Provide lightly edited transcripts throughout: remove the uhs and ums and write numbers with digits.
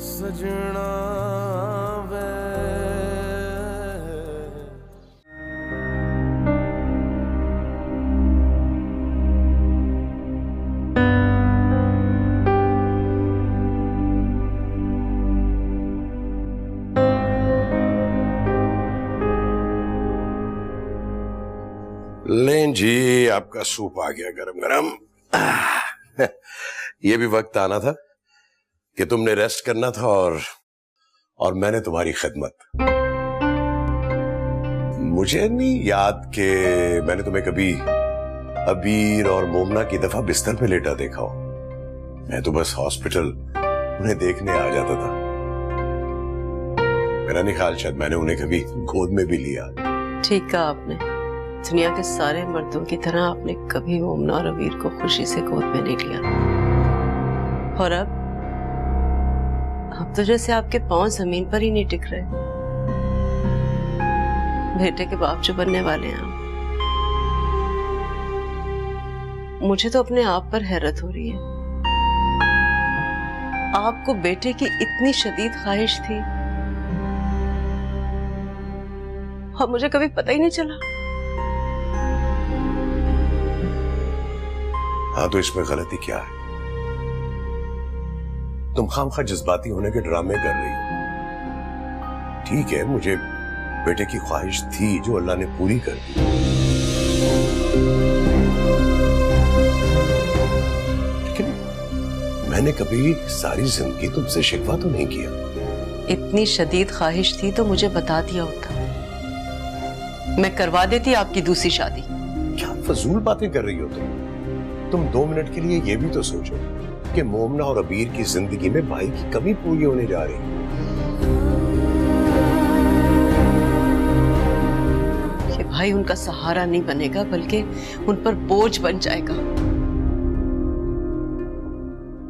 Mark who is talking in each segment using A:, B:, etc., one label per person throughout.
A: सजना वे। लें जी, आपका सूप आ गया गरम गरम। ये भी वक्त आना था कि तुमने रेस्ट करना था और मैंने तुम्हारी खिदमत। मुझे नहीं याद कि मैंने तुम्हें कभी अबीर और मोमना की दफा बिस्तर पे लेटा देखा हो। मैं तो बस हॉस्पिटल उन्हें देखने आ जाता था। मेरा नहीं ख्याल शायद मैंने उन्हें कभी गोद में भी लिया।
B: ठीक कहा आपने। दुनिया के सारे मर्दों की तरह आपने कभी मोमना और अबीर को खुशी से गोद में नहीं लिया। और अब तो जैसे आपके पांव जमीन पर ही नहीं टिक रहे। बेटे के बाप जो बनने वाले हैं आप। मुझे तो अपने आप पर हैरत हो रही है। आपको बेटे की इतनी शदीद ख्वाहिश थी और मुझे कभी पता ही नहीं चला।
A: हाँ, तो इसमें गलती क्या है? तुम खामखा जज्बाती होने के ड्रामे कर रही हो। ठीक है, मुझे बेटे की ख्वाहिश थी जो अल्लाह ने पूरी कर दी। लेकिन मैंने कभी सारी जिंदगी तुमसे शिकवा तो नहीं किया।
B: इतनी शदीद ख्वाहिश थी तो मुझे बता दिया होता, मैं करवा देती आपकी दूसरी शादी।
A: क्या फजूल बातें कर रही हो तुम 2 मिनट के लिए ये भी तो सोचो कि मोमना और अबीर की जिंदगी में भाई की कमी पूरी होने जा रही है।
B: कि भाई उनका सहारा नहीं बनेगा बल्कि उन पर बोझ बन जाएगा।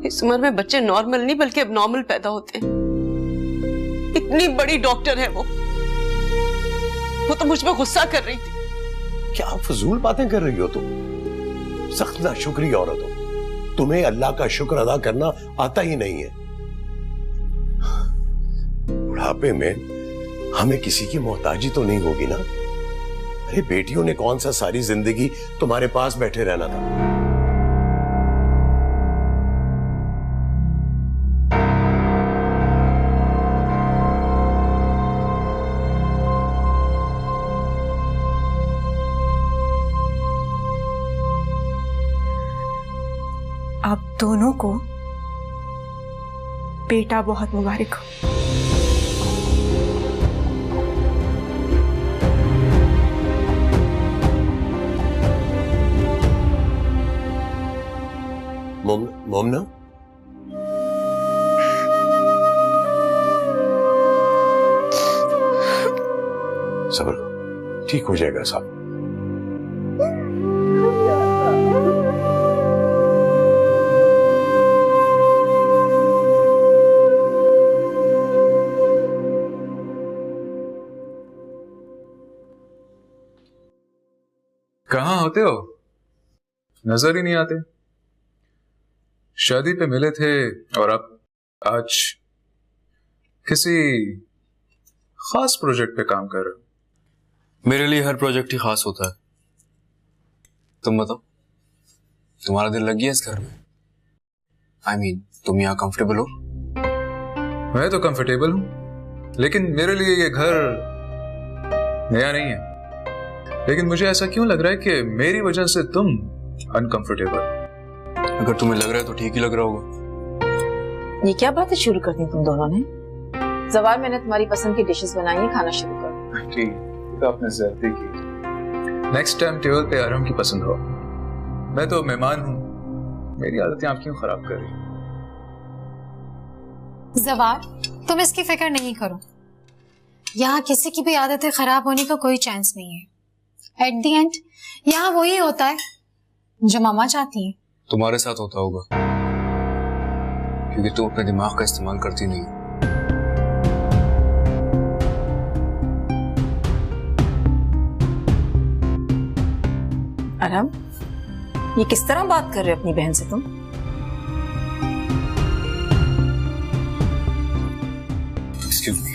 B: इस उम्र में बच्चे नॉर्मल नहीं बल्कि अबनॉर्मल पैदा होते हैं। इतनी बड़ी डॉक्टर है वो तो मुझ पर गुस्सा कर रही थी।
A: क्या फजूल बातें कर रही हो तुम? सख्त नाशुक्री औरत हो। तुम्हें अल्लाह का शुक्र अदा करना आता ही नहीं है। बुढ़ापे में हमें किसी की मोहताजी तो नहीं होगी ना? अरे बेटियों ने कौन सा सारी जिंदगी तुम्हारे पास बैठे रहना था?
C: आप दोनों को बेटा बहुत मुबारक हो।
A: मोमना, सब्र, ठीक हो जाएगा साहब।
D: कहाँ होते हो? नजर ही नहीं आते। शादी पे मिले थे और अब आज किसी खास प्रोजेक्ट पे काम कर रहे हो।
E: मेरे लिए हर प्रोजेक्ट ही खास होता है। तुम बताओ, तुम्हारा दिल लग गया इस घर में? I mean, तुम यहाँ कंफर्टेबल हो?
D: मैं तो कंफर्टेबल हूं, लेकिन मेरे लिए ये घर नया नहीं है। लेकिन मुझे ऐसा क्यों लग रहा है कि मेरी वजह से तुम अनकंफर्टेबल।
E: अगर तुम्हें लग रहा है तो ठीक ही लग रहा होगा।
F: ये क्या बातें शुरू कर दी तुम दोनों ने? जवार, मैंने तुम्हारी पसंद की डिशेस बनाई है, खाना शुरू करो।
D: ठीक, तो आपने ज्यादती की। नेक्स्ट टाइम टेबल पे आराम की पसंद हो। मैं तो मेहमान हूँ, मेरी आदतें आप क्यों खराब कर रही?
G: जवार, तुम इसकी फिक्र नहीं करो। यहाँ किसी की भी आदतें खराब होने का कोई चांस नहीं है। एट द एंड यहाँ वही होता है जो मामा चाहती है।
E: तुम्हारे साथ होता होगा क्योंकि तुम अपने दिमाग का इस्तेमाल करती नहीं।
F: आराम, ये किस तरह बात कर रहे हो अपनी बहन से तुम?
E: Excuse me.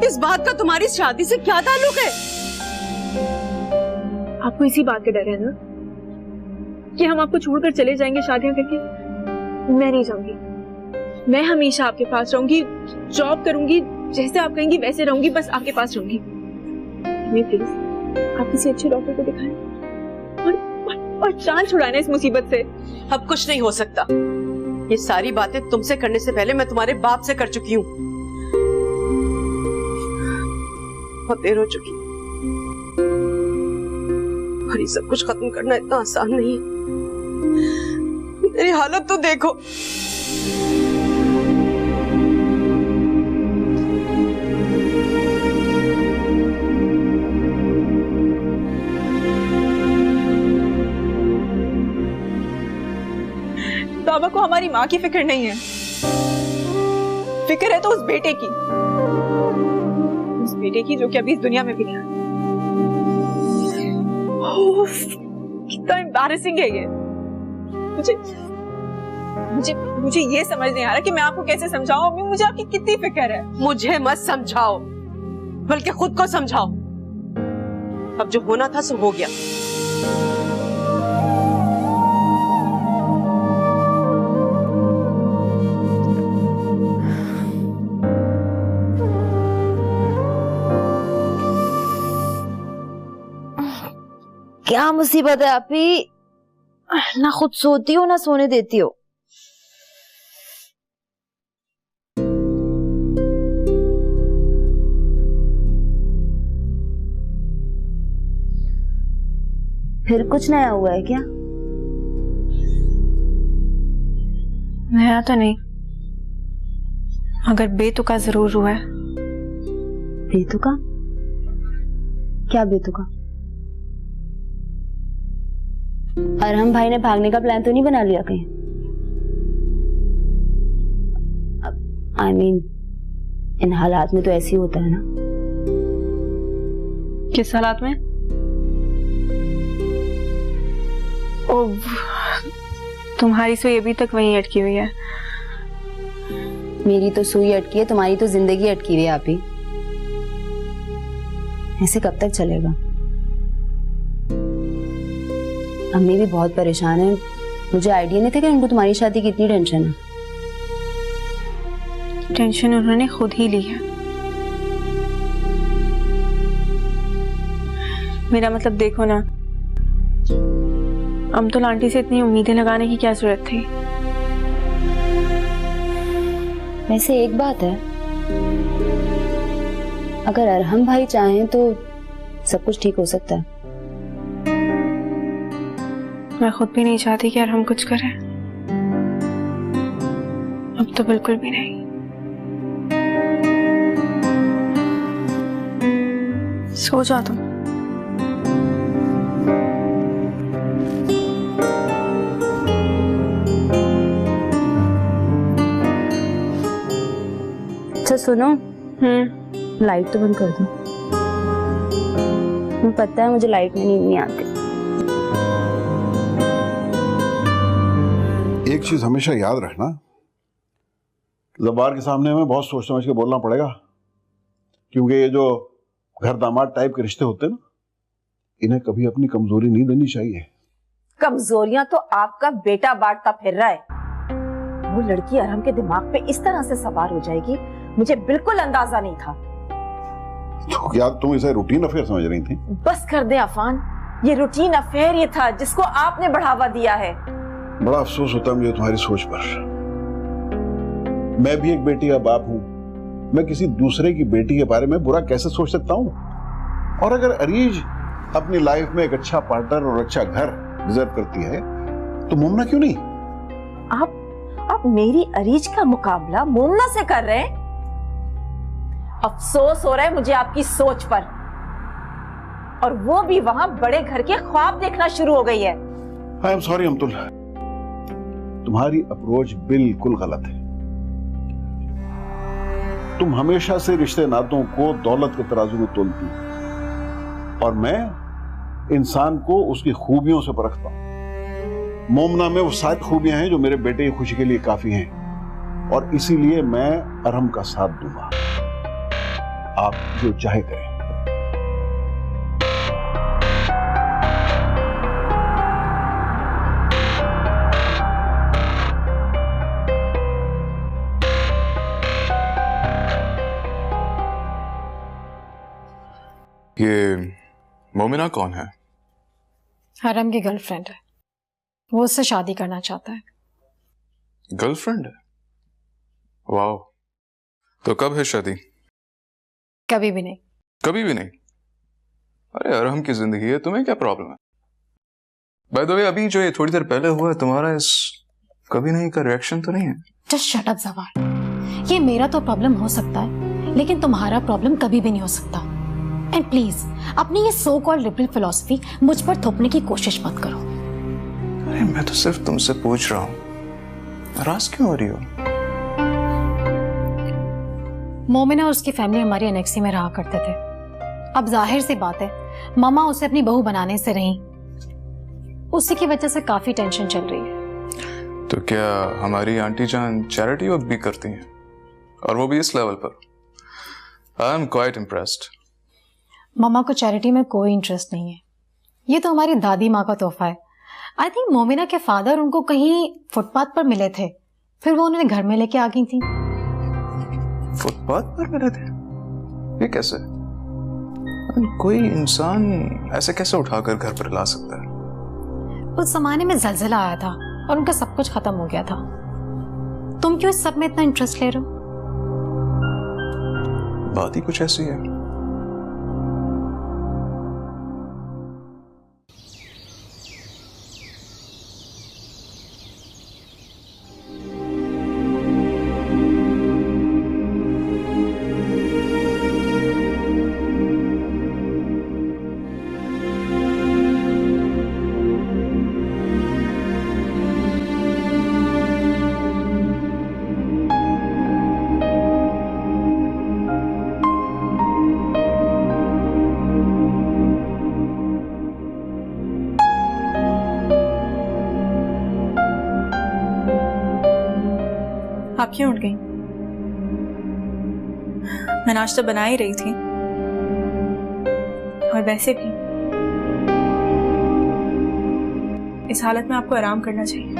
B: इस बात का तुम्हारी शादी से क्या ताल्लुक है?
C: आपको इसी बात का डर है ना कि हम आपको छोड़कर चले जाएंगे शादियां करके? मैं नहीं जाऊंगी। मैं हमेशा आपके पास रहूंगी, जॉब करूंगी, जैसे आप कहेंगी वैसे रहूंगी, बस आपके पास रहूंगी। प्लीज आप किसी अच्छे डॉक्टर को दिखाएं और जान छुड़ाना इस मुसीबत से।
B: अब कुछ नहीं हो सकता। ये सारी बातें तुमसे करने से पहले मैं तुम्हारे बाप से कर चुकी हूँ। बहुत देर हो चुकी और ये सब कुछ खत्म करना इतना आसान नहीं है। मेरी हालत तो देखो।
C: बाबा को हमारी माँ की फिक्र नहीं है, फिक्र है तो उस बेटे की, की जो कि अभी इस दुनिया में भी नहीं है। कितना एम्बैरेसिंग है ये। मुझे ये समझ नहीं आ रहा कि मैं आपको कैसे समझाऊं। अम्मी मुझे आपकी कितनी फिक्र है।
B: मुझे मत समझाओ, बल्कि खुद को समझाओ। अब जो होना था सो हो गया।
H: क्या मुसीबत है आप ही? ना खुद सोती हो ना सोने देती हो। फिर कुछ नया हुआ है क्या?
C: नया तो नहीं, मगर बेतुका जरूर हुआ है।
H: बेतुका? क्या बेतुका? अरहम भाई ने भागने का प्लान तो नहीं बना लिया कहीं? I mean, इन हालात में तो ऐसे ही होता है ना।
C: किस हालात में? तुम्हारी सुई अभी तक वहीं अटकी हुई है।
H: मेरी तो सुई अटकी है, तुम्हारी तो जिंदगी अटकी हुई है आप ही। ऐसे कब तक चलेगा? अम्मी भी बहुत परेशान है। मुझे आइडिया नहीं था कि उनको तुम्हारी शादी की इतनी टेंशन है।
C: टेंशन उन्होंने खुद ही ली है। मेरा मतलब देखो ना, अमतुल आंटी से इतनी उम्मीदें लगाने की क्या जरूरत थी?
H: वैसे एक बात है, अगर अरहम भाई चाहें तो सब कुछ ठीक हो सकता है।
C: मैं खुद भी नहीं चाहती कि अरहम कुछ करे। अब तो बिल्कुल भी नहीं। सो जा तुम।
H: अच्छा सुनो, लाइट तो बंद कर दो। मुझे पता है मुझे लाइट में नींद नहीं आती।
I: एक चीज हमेशा याद रखना, ज़बार के सामने हमें बहुत सोच समझ के बोलना पड़ेगा, क्योंकि ये जो घर दामाद टाइप के रिश्ते होते हैं ना, इन्हें कभी अपनी कमजोरी नहीं देनी चाहिए।
F: कमजोरियां तो आपका बेटा बांटता फिर रहा है। वो लड़की अरहम के दिमाग पे इस तरह से सवार हो जाएगी, मुझे बिल्कुल अंदाजा नहीं था।
I: तो क्या तुम इसे रूटीन अफेयर समझ रही थी?
F: बस कर दे अफान, ये रूटीन अफेयर ये था जिसको आपने बढ़ावा दिया है।
I: बड़ा अफसोस होता है मुझे तुम्हारी सोच पर। मैं भी एक बेटी का बाप हूं, मैं किसी दूसरे की बेटी के बारे में बुरा कैसे सोच सकता हूं? और अगर अरीज अपनी लाइफ में एक अच्छा पार्टनर और अच्छा घर डिजर्व करती है तो मोमना क्यों नहीं?
F: आप मेरी अरीज का मुकाबला मोमना से कर रहे हैं? अफसोस हो रहा है मुझे आपकी सोच पर, और वो भी वहां बड़े घर के ख्वाब देखना शुरू हो गई है।
I: आई एम सॉरी अमतुल, तुम्हारी अप्रोच बिल्कुल गलत है। तुम हमेशा से रिश्ते नातों को दौलत के तराजू में तोलती हो और मैं इंसान को उसकी खूबियों से परखता हूं। मोमना में वो सारी खूबियां हैं जो मेरे बेटे की खुशी के लिए काफी हैं और इसीलिए मैं अरहम का साथ दूंगा। आप जो चाहे करें।
E: ये मोमिना कौन है?
G: अरहम की गर्लफ्रेंड है, वो उससे शादी करना चाहता है।
E: गर्लफ्रेंड है? वाह, तो कब है शादी?
G: कभी भी नहीं।
E: कभी भी नहीं? अरे अरहम की जिंदगी है, तुम्हें क्या प्रॉब्लम है? बाय द वे, अभी जो ये थोड़ी देर पहले हुआ है, तुम्हारा इस कभी नहीं का रिएक्शन तो नहीं है?
G: जस्ट शट अप ज़वार। ये मेरा तो प्रॉब्लम हो सकता है, लेकिन तुम्हारा प्रॉब्लम कभी भी नहीं हो सकता। एंड प्लीज अपनी ये सो कॉल्ड लिबरल फिलॉसफी मुझ पर थोपने की कोशिश मत करो।
E: अरे मैं तो सिर्फ तुमसे पूछ रहा हूँ, नाराज क्यों हो रही हो?
G: मोमिना और उसकी फैमिली हमारी एनेक्सी में रहा करते थे। अब जाहिर सी बात है, मामा उसे अपनी बहू बनाने से रही, उसी की वजह से काफी टेंशन चल रही है।
E: तो क्या हमारी आंटी जान चैरिटी वर्क भी करती हैं, और वो भी इस लेवल पर? I am quite impressed.
G: मामा को चैरिटी में कोई इंटरेस्ट नहीं है, ये तो हमारी दादी माँ का तोहफा है। आई थिंक मोमिना के फादर उनको कहीं फुटपाथ पर मिले थे, फिर वो उन्हें घर में लेके आ गई थी।
E: फुटपाथ पर मिले थे? ये कैसे? कोई इंसान ऐसे कैसे उठाकर घर पर ला सकता है?
G: उस जमाने में जलजिला आया था और उनका सब कुछ खत्म हो गया था। तुम क्यों इस सब में इतना इंटरेस्ट ले रहे हो?
E: बात ही कुछ ऐसी है।
C: आप क्यों उठ गई? मैं नाश्ता बना ही रही थी, और वैसे भी इस हालत में आपको आराम करना चाहिए।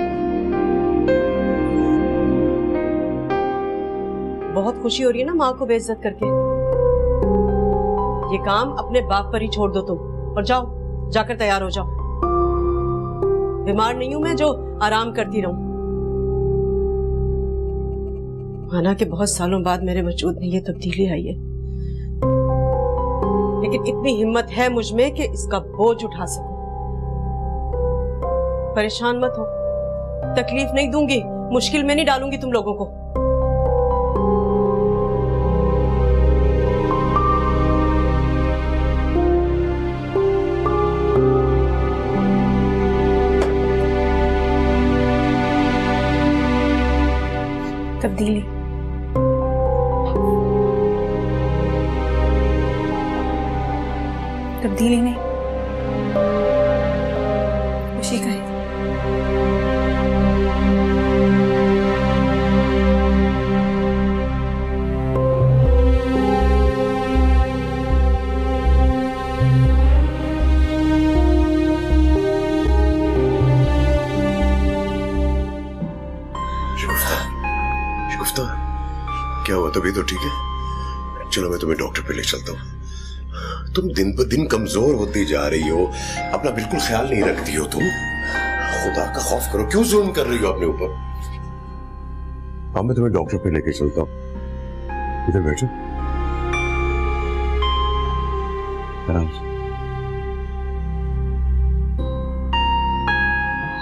B: बहुत खुशी हो रही है ना माँ को बेइज्जत करके। ये काम अपने बाप पर ही छोड़ दो तुम, और जाओ, जाकर तैयार हो जाओ। बीमार नहीं हूं मैं जो आराम करती रहूं। माना कि बहुत सालों बाद मेरे वजूद में ये तब्दीली आई है, लेकिन इतनी हिम्मत है मुझ में कि इसका बोझ उठा सकूं। परेशान मत हो, तकलीफ नहीं दूंगी, मुश्किल में नहीं डालूंगी तुम लोगों को।
C: तब्दीली तब्दीली नहीं, खुशी का है।
A: शुगुफ्ता, क्या हुआ? तभी तो ठीक है? चलो मैं तुम्हें डॉक्टर पे ले चलता हूँ। तुम दिन पर दिन कमजोर होती जा रही हो, अपना बिल्कुल ख्याल नहीं रखती हो तुम। खुदा का खौफ करो, क्यों जुल्म कर रही हो अपने ऊपर? हाँ, मैं तुम्हें डॉक्टर पे लेके चलता हूँ। इधर बैठो, आराम से।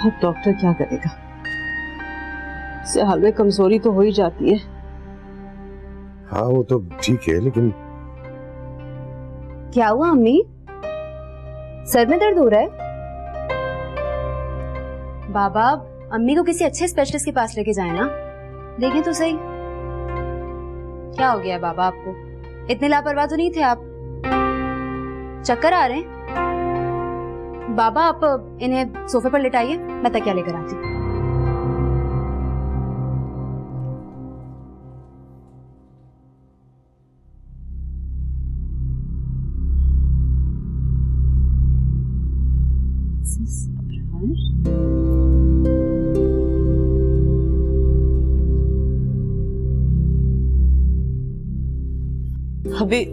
B: अब डॉक्टर क्या करेगा? इस हाल में कमजोरी तो हो ही जाती है।
A: हाँ वो तो ठीक है, लेकिन
H: क्या हुआ अम्मी? सर में दर्द हो रहा है? बाबा
J: अम्मी को किसी अच्छे स्पेशलिस्ट के पास लेके जाए ना, देखें तो सही। क्या हो गया है बाबा आपको? इतने लापरवाह तो नहीं थे आप। चक्कर आ रहे हैं? बाबा आप इन्हें सोफे पर लेटाइए, मैं तकिया लेकर आती हूँ।
B: अभी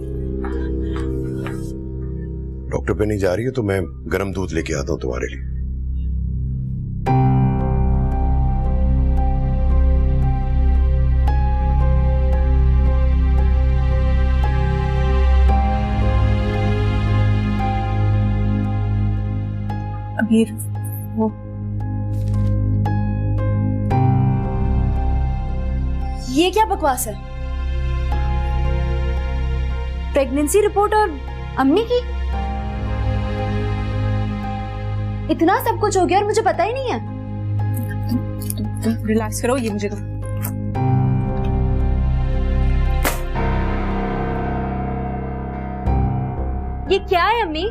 A: डॉक्टर पे नहीं जा रही है तो मैं गर्म दूध लेके आता हूं तुम्हारे लिए।
C: अबीर, वो
J: ये क्या बकवास है? प्रेगनेंसी रिपोर्ट और अम्मी की? इतना सब कुछ हो गया और मुझे पता ही नहीं है।
C: तुम रिलैक्स करो, ये मुझे तो
J: ये क्या है अम्मी?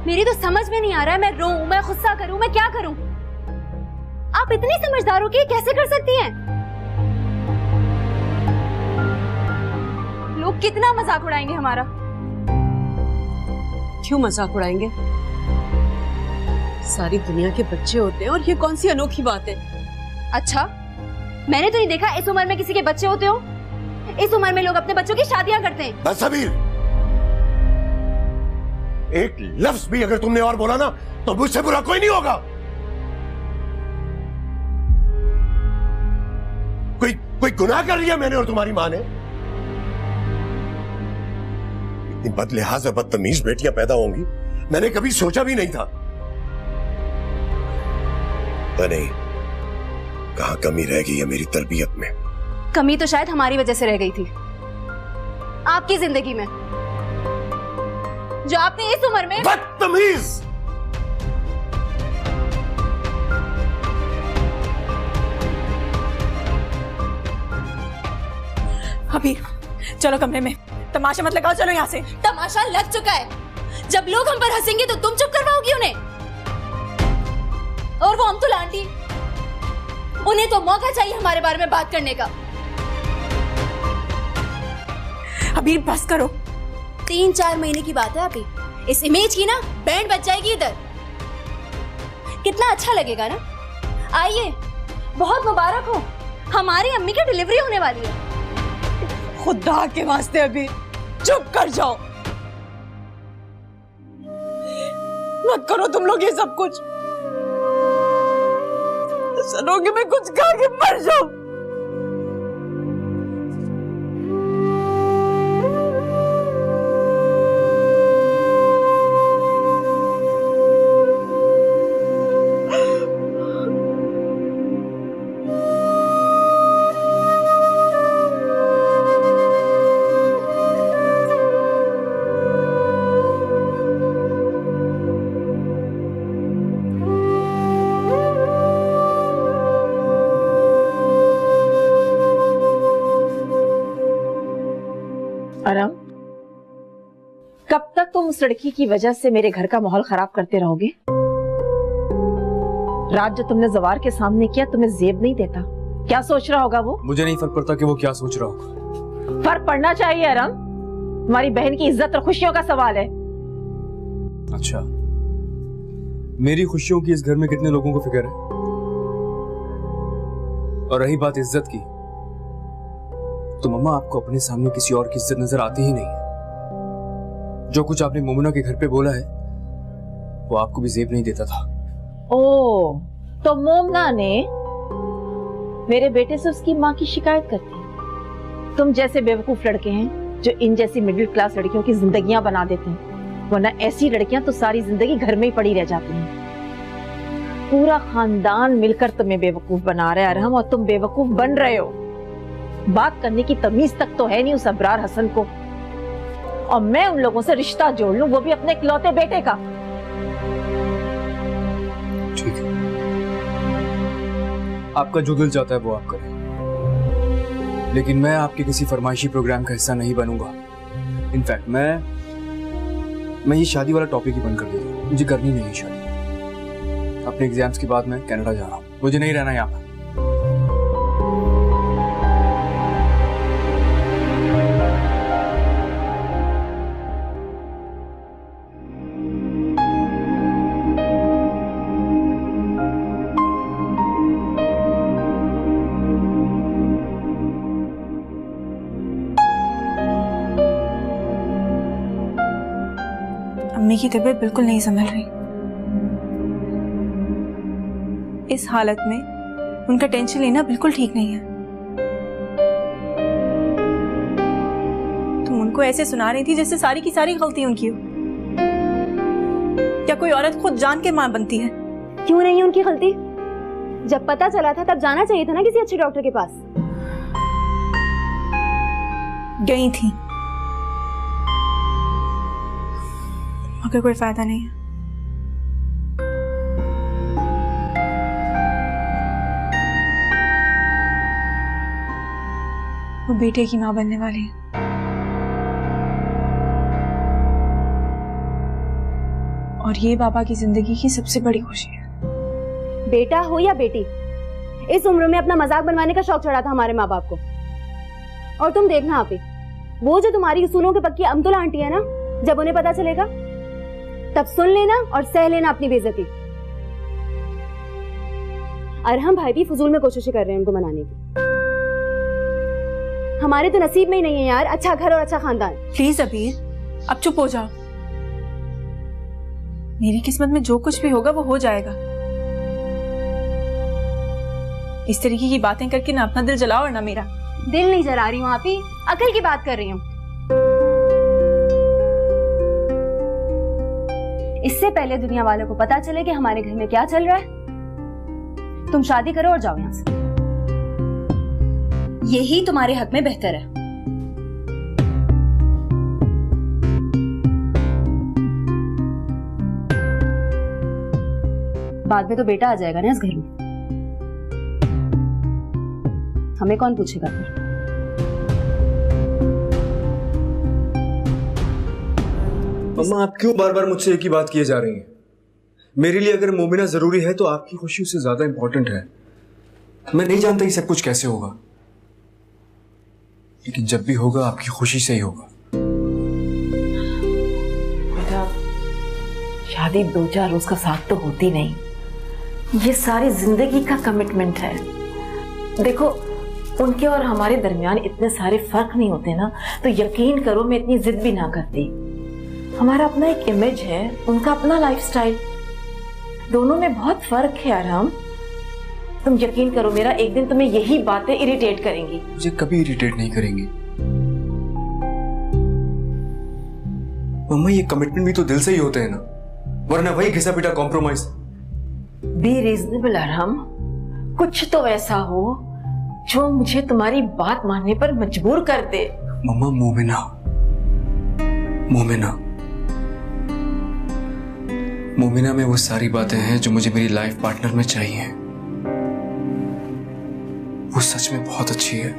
J: मेरी तो समझ में नहीं आ रहा है। मैं रोऊं, मैं गुस्सा करूं, मैं क्या करूं? आप इतनी समझदार हो कि कैसे कर सकती हैं? लोग कितना मजाक उड़ाएंगे हमारा।
B: क्यों मजाक उड़ाएंगे? सारी दुनिया के बच्चे होते हैं और ये कौन सी अनोखी बात है?
J: अच्छा, मैंने तो नहीं देखा इस उम्र में किसी के बच्चे होते हो। इस उम्र में लोग अपने बच्चों की शादियां करते हैं।
A: बस अबीर, एक लफ्ज भी अगर तुमने और बोला ना तो मुझसे बुरा कोई नहीं होगा। कोई गुनाह कर लिया मैंने और तुम्हारी मां ने? इतनी बदलिहाज और बदतमीज बेटियां पैदा होंगी मैंने कभी सोचा भी नहीं था। तो नहीं, कहां कमी रह गई है मेरी तरबियत में?
J: कमी तो शायद हमारी वजह से रह गई थी, आपकी जिंदगी में, जो आपने इस उम्र में।
A: बदतमीज!
C: अबीर, चलो कमरे में, तमाशा मत लगाओ, चलो यहाँ से।
J: तमाशा लग चुका है। जब लोग हम पर हंसेंगे तो तुम चुप करवाओगी उन्हें। और वो अमतुल आंटी, उन्हें तो मौका चाहिए हमारे बारे में बात करने का।
C: अबीर बस करो।
J: 3-4 महीने की बात है अभी। इस इमेज की ना बैंड बज जाएगी इधर। कितना अच्छा लगेगा ना। आइए, बहुत मुबारक हो, हमारी अम्मी की डिलीवरी होने वाली है।
B: खुदा के वास्ते अभी चुप कर जाओ, मत करो तुम लोग ये सब कुछ। सनोगे मैं कुछ खा के मर जाऊं।
F: आराम, कब तक तुम उस लड़की की वजह से मेरे घर का माहौल खराब करते रहोगे? रात जो तुमने जवार के सामने किया तुम्हें जेब नहीं देता। क्या सोच रहा होगा वो?
E: मुझे नहीं फर्क पड़ता कि वो क्या सोच रहा होगा।
F: फर्क पड़ना चाहिए आराम, तुम्हारी बहन की इज्जत और खुशियों का सवाल है।
E: अच्छा, मेरी खुशियों की इस घर में कितने लोगों को फिक्र है? और रही बात इज्जत की, तो मम्मा आपको अपने सामने किसी और की इज्जत नजर आती ही नहीं। जो कुछ आपने मोमुना के घर पे बोला है वो आपको भी जेब नहीं देता था।
F: ओ, तो मोमना ने मेरे बेटे से उसकी माँ की शिकायत करती है। तुम जैसे बेवकूफ लड़के हैं जो इन जैसी मिडिल क्लास लड़कियों की जिंदगियां बना देते हैं, वरना ऐसी लड़कियां तो सारी जिंदगी घर में ही पड़ी रह जाती हैं। पूरा खानदान मिलकर तुम्हें बेवकूफ बना रहा है अरहम, और तुम बेवकूफ बन रहे हो। बात करने की तमीज तक तो है नहीं उस अबरार हसन को, और मैं उन लोगों से रिश्ता जोड़ लूं, वो भी अपने इकलौते बेटे का।
E: ठीक है, आपका जो दिल चाहता है वो आप करें, लेकिन मैं आपके किसी फरमाइशी प्रोग्राम का हिस्सा नहीं बनूंगा। इनफैक्ट मैं ये शादी वाला टॉपिक ही बंद कर देता हूँ। मुझे करनी नहीं है शादी। अपने एग्जाम्स के बाद मैं कनाडा जा रहा हूँ, मुझे नहीं रहना यहाँ पर।
C: अम्मी की तबीयत बिल्कुल नहीं संभल रही। इस हालत में उनका टेंशन लेना बिल्कुल ठीक नहीं है। तुम उनको ऐसे सुना रही थी जैसे सारी की सारी गलती उनकी हो। क्या कोई औरत खुद जान के मां बनती है?
J: क्यों नहीं है उनकी गलती? जब पता चला था तब जाना चाहिए था ना किसी अच्छे डॉक्टर के पास।
C: गई थी मगर कोई फायदा नहीं है। वो बेटे की मां बनने वाली है। और ये बाबा की जिंदगी की सबसे बड़ी खुशी है।
J: बेटा हो या बेटी, इस उम्र में अपना मजाक बनवाने का शौक चढ़ा था हमारे माँ बाप को। और तुम देखना आपी, वो जो तुम्हारी उसूलों के पक्की अमतुल आंटी है ना, जब उन्हें पता चलेगा तब सुन लेना और सह लेना अपनी बेइज्जती। अरहम भाई भी फजूल में कोशिशें कर रहे हैं उनको मनाने की। हमारे तो नसीब में ही नहीं है यार अच्छा घर और अच्छा खानदान।
C: प्लीज अभी अब चुप हो जाओ। मेरी किस्मत में जो कुछ भी होगा वो हो जाएगा। इस तरीके की बातें करके ना अपना दिल जलाओ और ना मेरा।
J: दिल नहीं जला रही हूँ आपी, अकल की बात कर रही हूँ। इससे पहले दुनिया वालों को पता चले कि हमारे घर में क्या चल रहा है, तुम शादी करो और जाओ यहां से। यही तुम्हारे हक में बेहतर है। बाद में तो बेटा आ जाएगा ना इस घर में, हमें कौन पूछेगा फिर?
E: मम्मा, आप क्यों बार बार मुझसे एक ही बात किए जा रही हैं? मेरे लिए अगर मोमिना जरूरी है तो आपकी खुशी उससे ज्यादा इंपॉर्टेंट है। मैं नहीं जानता ये सब कुछ कैसे होगा, लेकिन जब भी होगा आपकी खुशी से ही होगा।
F: बेटा, शादी 2-4 रोज का साथ तो होती नहीं, ये सारी जिंदगी का कमिटमेंट है। देखो, उनके और हमारे दरमियान इतने सारे फर्क नहीं होते ना, तो यकीन करो मैं इतनी जिद भी ना करती। हमारा अपना एक इमेज है, उनका अपना लाइफस्टाइल, दोनों में बहुत फर्क है अरहम। तुम यकीन करो मेरा, एक दिन तुम्हें यही बातें इरिटेट करेंगी।
E: मुझे कभी इरिटेट नहीं करेंगी मम्मा, ये कमिटमेंट भी तो दिल से ही होते हैं ना, वरना वही घिसा पिटा कॉम्प्रोमाइज।
F: बी रीजनेबल अरहम, कुछ तो ऐसा हो जो मुझे तुम्हारी बात मानने पर मजबूर कर दे।
E: मम्मा, मोमिना में वो सारी बातें हैं जो मुझे मेरी लाइफ पार्टनर में चाहिए। वो सच में बहुत अच्छी है,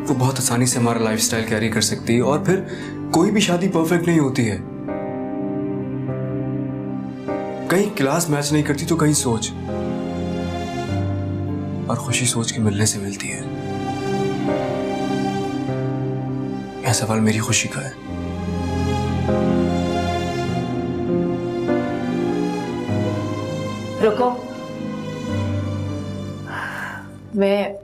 E: वो बहुत आसानी से हमारा लाइफस्टाइल कैरी कर सकती है। और फिर कोई भी शादी परफेक्ट नहीं होती है, कहीं क्लास मैच नहीं करती तो कहीं सोच, और खुशी सोच के मिलने से मिलती है। यह सवाल मेरी खुशी का है।
F: रुको, मैं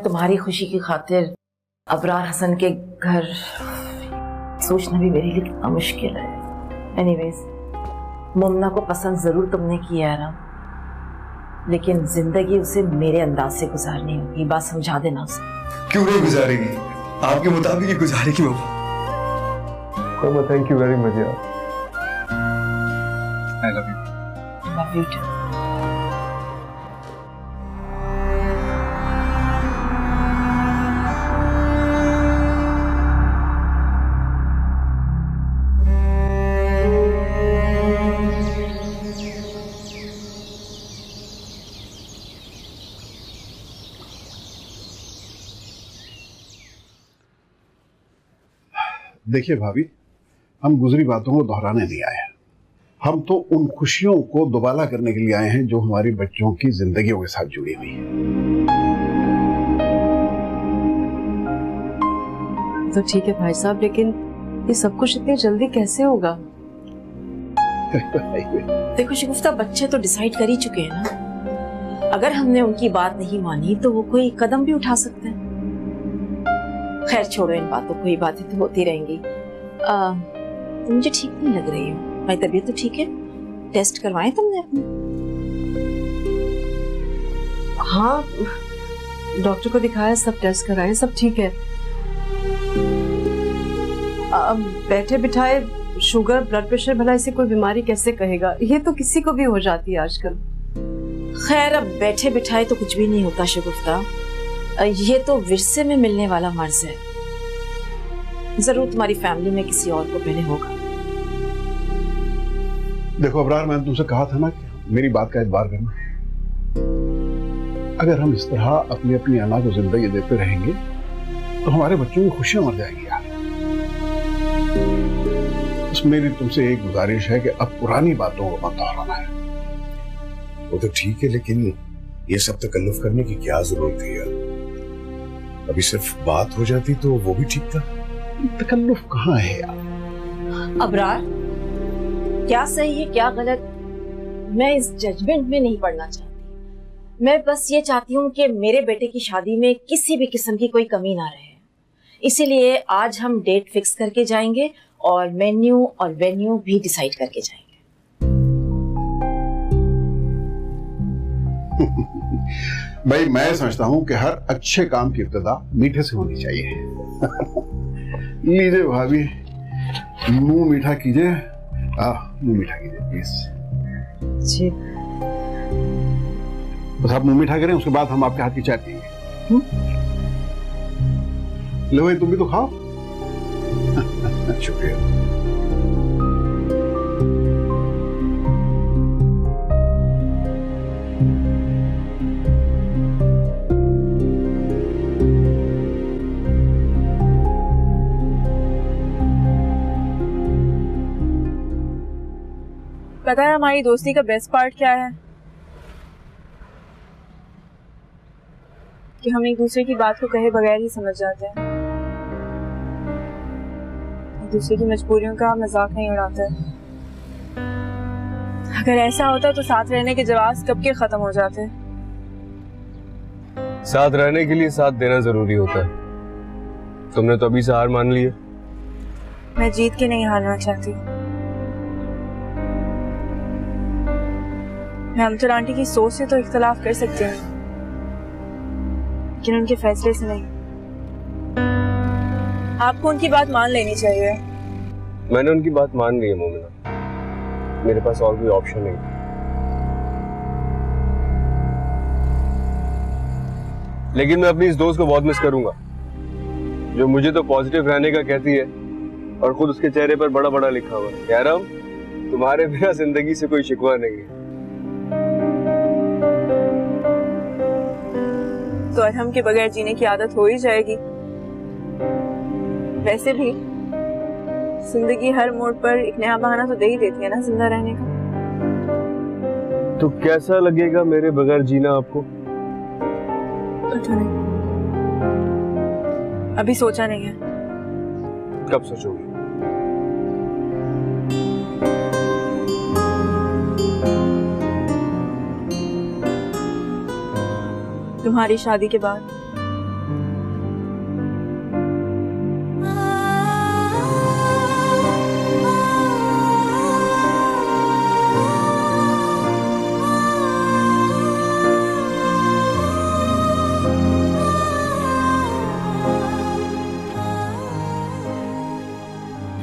F: तुम्हारी खुशी की खातिर अबरार हसन के घर सोचना भी मेरे लिए कितना मुश्किल है। एनीवेज, मुमना को पसंद जरूर तुमने किया है ना, लेकिन जिंदगी उसे मेरे अंदाज से गुजारनी होगी। बात समझा देना उसे।
E: क्यों नहीं गुजारेगी, आपके मुताबिक ही गुजारेगी मम्मा। थैंक यू वेरी मच यार। I love you.
F: Love you too.
I: देखिए भाभी, हम गुजरी बातों को दोहराने नहीं आए हैं। हम तो उन खुशियों को दोबारा करने के लिए आए हैं जो हमारी बच्चों की जिंदगियों के साथ जुड़ी हुई है।
B: तो ठीक है भाई साहब, लेकिन ये सब कुछ इतनी जल्दी कैसे होगा?
F: देखो शगुफ्ता, बच्चे तो डिसाइड कर ही चुके हैं ना। अगर हमने उनकी बात नहीं मानी तो वो कोई कदम भी उठा सकते हैं। खैर छोड़ो इन बातों को, ये बातें तो होती रहेंगी। तुम मुझे ठीक नहीं लग रही हो। मेरी तबीयत तो ठीक है? टेस्ट करवाए तुमने अपने?
B: हाँ, डॉक्टर को दिखाया, सब टेस्ट कराए, सब ठीक है। बैठे बिठाए शुगर, ब्लड प्रेशर, भला इसे कोई बीमारी कैसे कहेगा? ये तो किसी को भी हो जाती है आजकल।
F: खैर अब बैठे बिठाए तो कुछ भी नहीं होता शगुफ्ता, ये तो विरसे में मिलने वाला मर्ज है। जरूर तुम्हारी फैमिली में किसी और को पहले होगा।
I: देखो अबरार, मैंने तुमसे कहा था ना कि मेरी बात का एतबार करना। अगर हम इस तरह अपनी अपनी अना को जिंदगी देते रहेंगे तो हमारे बच्चों की खुशियां मर जाएंगी यार। बस मेरी तुमसे एक गुजारिश है कि अब पुरानी बातों को मत दोहराना है।
A: वो तो ठीक है, लेकिन ये सब तकल्लुफ करने की क्या जरूरत थी यार? अभी सिर्फ बात हो जाती तो वो भी ठीक था।
I: तकल्लुफ कहाँ है यार?
F: अबरार, क्या सही है क्या गलत मैं इस जजमेंट में नहीं पड़ना चाहती। मैं बस ये चाहती हूँ कि मेरे बेटे की शादी में किसी भी किस्म की कोई कमी ना रहे। इसीलिए आज हम डेट फिक्स करके जाएंगे और मेन्यू और वेन्यू भी डिसाइड करके जाएंगे।
I: भाई मैं समझता हूं कि हर अच्छे काम की इब्तिदा मीठे से होनी चाहिए। लीजिए भाभी, मुंह मीठा कीजिए। मुंह मीठा कीजिए प्लीज
B: जी।
I: बस आप मुंह मीठा करें, उसके बाद हम आपके हाथ की चाय पिएंगे। लो भाई, तुम भी तो खाओ।
A: शुक्रिया।
C: पता है हमारी दोस्ती का बेस्ट पार्ट क्या है? कि हम एक दूसरे की बात को कहे बगैर ही समझ जाते हैं। एक दूसरे की मजबूरियों का मजाक नहीं उड़ाते। अगर ऐसा होता तो साथ रहने के जवाब कब के खत्म हो जाते।
E: साथ रहने के लिए साथ देना जरूरी होता है। तुमने तो अभी से हार मान ली है।
C: मैं जीत के नहीं हारना चाहती। मैं अमतर आंटी की सोच से तो इख्तलाफ कर सकती हूँ, लेकिन उनके फैसले से नहीं। आपको उनकी बात मान लेनी चाहिए।
E: मैंने उनकी बात मान ली है मोमिना, मेरे पास और कोई ऑप्शन नहीं। लेकिन मैं अपनी इस दोस्त को बहुत मिस करूंगा, जो मुझे तो पॉजिटिव रहने का कहती है और खुद उसके चेहरे पर बड़ा बड़ा लिखा हुआ है, कह रहा हूं तुम्हारे बिना जिंदगी से कोई शिकवा नहीं है।
C: तो अरहम के बगैर जीने की आदत हो ही जाएगी। वैसे भी जिंदगी हर मोड़ पर एक नया बहाना तो दे ही देती है ना जिंदा रहने का।
E: तो कैसा लगेगा मेरे बगैर जीना आपको?
C: पता नहीं, अभी सोचा नहीं है।
E: कब सोचोगे?
C: तुम्हारी शादी के बाद।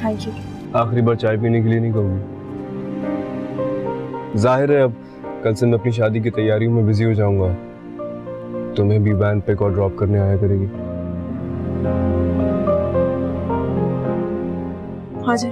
C: Thank you.
E: आखिरी बार चाय पीने के लिए नहीं कहूंगी। जाहिर है अब कल से मैं अपनी शादी की तैयारियों में बिजी हो जाऊंगा, तुम्हें भी वैन पिक और ड्रॉप करने आया करेगी।
C: हाँ जी।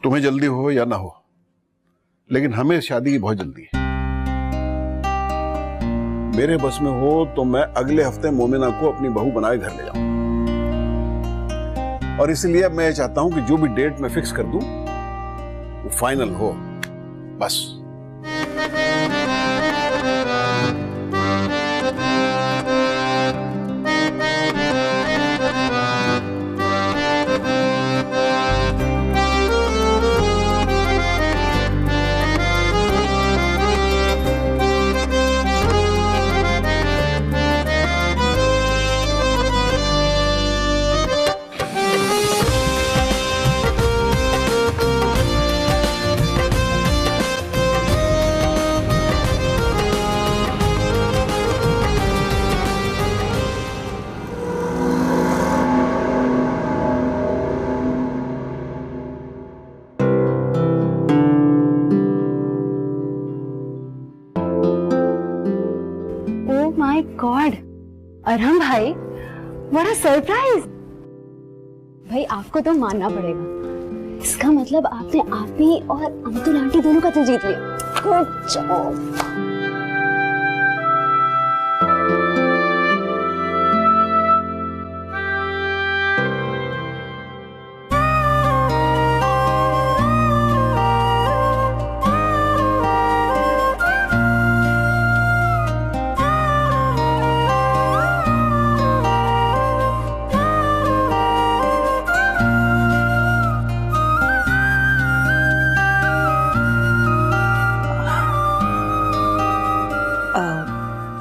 I: तुम्हें जल्दी हो या ना हो, लेकिन हमें शादी की बहुत जल्दी है। मेरे बस में हो तो मैं अगले हफ्ते मोमिना को अपनी बहू बनाए घर ले जाऊं, और इसलिए अब मैं चाहता हूं कि जो भी डेट मैं फिक्स कर दूं वो फाइनल हो, बस।
J: गॉड, अरहम भाई, व्हाट अ सरप्राइज। भाई आपको तो मानना पड़ेगा, इसका मतलब आपने आप ही और अब्दुल आंटी दोनों का दिल जीत लिया। Good job.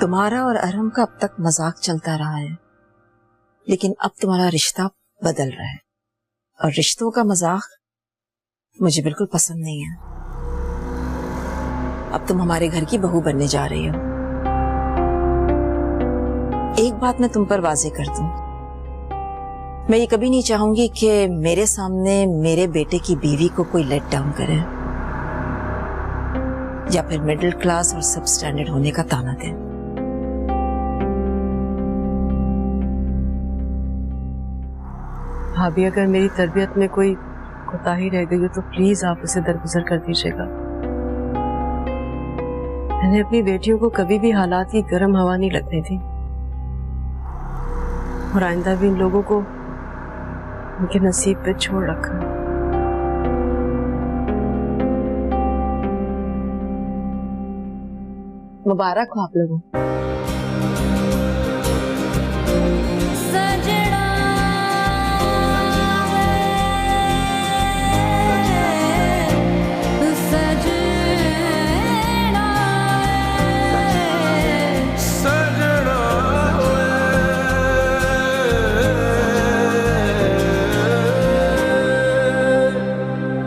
F: तुम्हारा और अरहम का अब तक मजाक चलता रहा है, लेकिन अब तुम्हारा रिश्ता बदल रहा है, और रिश्तों का मजाक मुझे बिल्कुल पसंद नहीं है। अब तुम हमारे घर की बहू बनने जा रही हो। एक बात मैं तुम पर वाजे कर दूं, मैं ये कभी नहीं चाहूंगी कि मेरे सामने मेरे बेटे की बीवी को कोई लेट डाउन करे या फिर मिडिल क्लास और सब स्टैंडर्ड होने का ताना दे।
B: भाभी, अगर मेरी तरबियत में कोई कोताही रह गई हो तो प्लीज आप उसे दरगुजर कर दीजिएगा। मैंने अपनी बेटियों को कभी भी हालात की गर्म हवा नहीं लगने दी, और आइंदा भी इन लोगों को उनके नसीब पे छोड़ रखा।
F: मुबारक हो आप लोगों।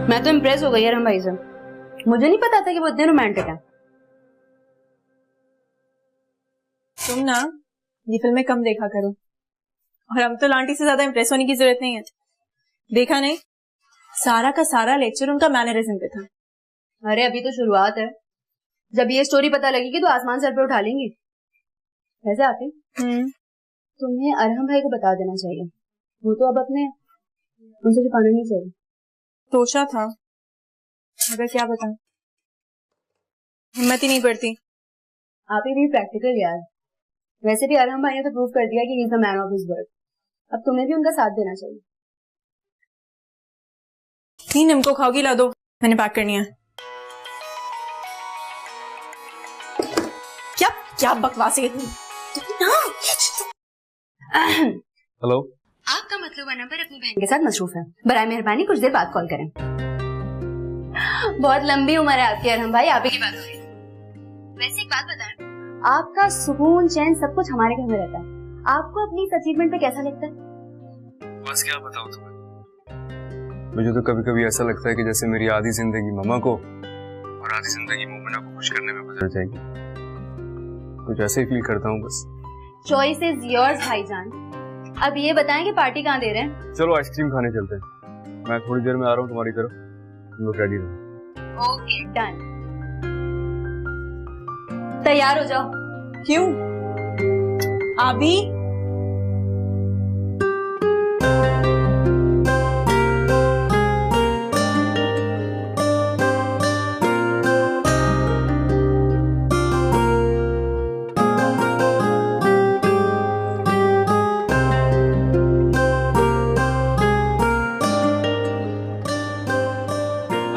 J: मैं तो इम्प्रेस हो गई अरहम भाई से। मुझे नहीं पता था कि वो इतने रोमांटिक हैं।
C: तुम ना ये फिल्में कम देखा करो, और हम तो आंटी से ज्यादा इम्प्रेस होने की जरूरत नहीं है। देखा नहीं, सारा का सारा लेक्चर उनका मैनरिज्म पे था।
J: अरे अभी तो शुरुआत है, जब ये स्टोरी पता लगेगी तो आसमान सर पे उठा लेंगी। वैसे आती तुम्हें अरहम भाई को बता देना चाहिए, वो तो अब अपने उनसे छुपाना नहीं चाहिए।
C: सोचा था, मगर क्या बताऊं, हिम्मत ही नहीं पड़ती।
J: आप ही भी प्रैक्टिकल यार। वैसे भी अरहम भाई ने तो प्रूव कर दिया कि he is the man of his word. अब तुम्हें भी उनका साथ देना चाहिए।
C: नहीं, निम्को खाओगी, ला दो, मैंने पैक करनी है। क्या क्या बकवास है
E: हेलो,
J: आपका मतलब नंबर अपनी बहन के साथ मसरूफ है, बराए मेहरबानी कुछ देर बाद कॉल करें। बहुत लंबी उम्र है आपकी अरहम भाई, आप ही की बात हो रही है। वैसे एक बात बताएं, आपका सुकून चैन सब कुछ हमारे घर में रहता है, आपको अपनी इस अचीवमेंट पे कैसा लगता है?
E: बस क्या बताऊं तुम्हें, मुझे तो कभी कभी ऐसा लगता है कि जैसे मेरी आधी जिंदगी ममा को और आधी जिंदगी मोमिना को खुश करने में गुजर जाएगी। कुछ ऐसे ही फील करता हूँ बस।
J: चॉइस इज योर्स भाईजान। अब ये बताएं कि पार्टी कहाँ दे रहे हैं?
E: चलो आइसक्रीम खाने चलते हैं, मैं थोड़ी देर में आ रहा हूँ तुम्हारी तरफ, तुम लोग रेडी रहो।
J: Okay done. तैयार हो जाओ।
C: क्यों? अभी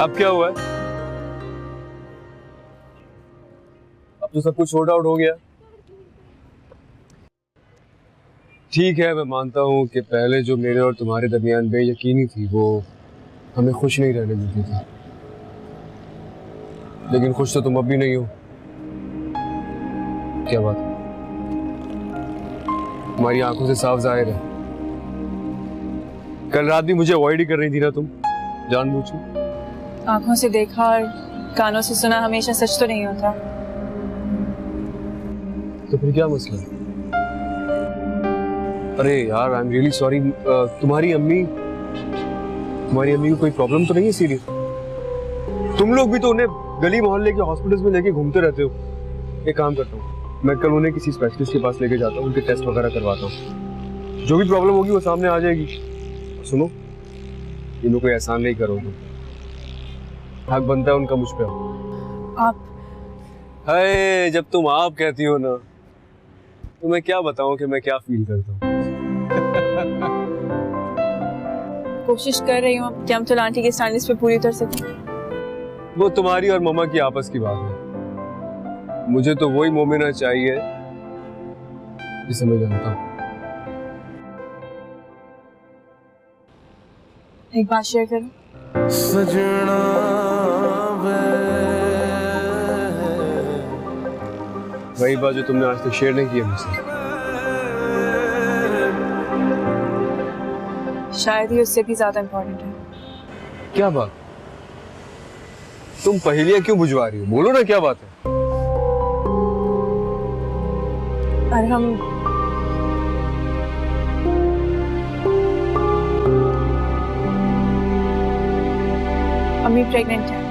E: अब क्या हुआ है? अब तो सब कुछ सॉर्ट आउट हो गया। ठीक है, मैं मानता हूँ कि पहले जो मेरे और तुम्हारे दरमियान बेयकीनी थी वो हमें खुश नहीं रहने देती थी, लेकिन खुश तो तुम अब भी नहीं हो। क्या बात है? तुम्हारी आंखों से साफ जाहिर है। कल रात भी मुझे अवॉइड ही कर रही थी ना तुम, जानबूझ के।
C: आंखों से देखा और कानों से सुना हमेशा सच तो नहीं होता।
E: तो फिर क्या मसला है? अरे यार, आई एम रियली सॉरी। तुम्हारी अम्मी को कोई प्रॉब्लम तो नहीं है सीरियस? तुम लोग भी तो उन्हें गली मोहल्ले के हॉस्पिटल्स में लेके घूमते रहते हो। एक काम करता हूँ, मैं कल उन्हें किसी स्पेशलिस्ट के पास लेके जाता हूँ, उनके टेस्ट वगैरह करवाता हूँ। जो भी प्रॉब्लम होगी वो सामने आ जाएगी। सुनो, इनको कोई एहसान नहीं करोगे, हक बनता है उनका मुझ पे।
C: आप
E: हाय, जब तुम आप कहती हो ना तो मैं क्या बताऊं कि मैं क्या फील करता हूँ।
C: कोशिश कर रही हूँ कि हम तो आंटी के स्टैंडर्ड्स पे पूरी उतर सकें।
E: वो तुम्हारी और मम्मा की आपस की बात है। मुझे तो वही मोमिना चाहिए जिसे मैं जानता हूँ।
C: एक बात शेयर करूं?
K: सजना
E: वही बात जो तुमने आज तक शेयर नहीं किया मुझसे।
C: शायद ही उससे भी ज्यादा इम्पोर्टेंट है।
E: क्या बात? तुम पहेलियां क्यों बुझवा रही हो? बोलो ना, क्या बात है?
C: और हम अम्मी प्रेग्नेंट है।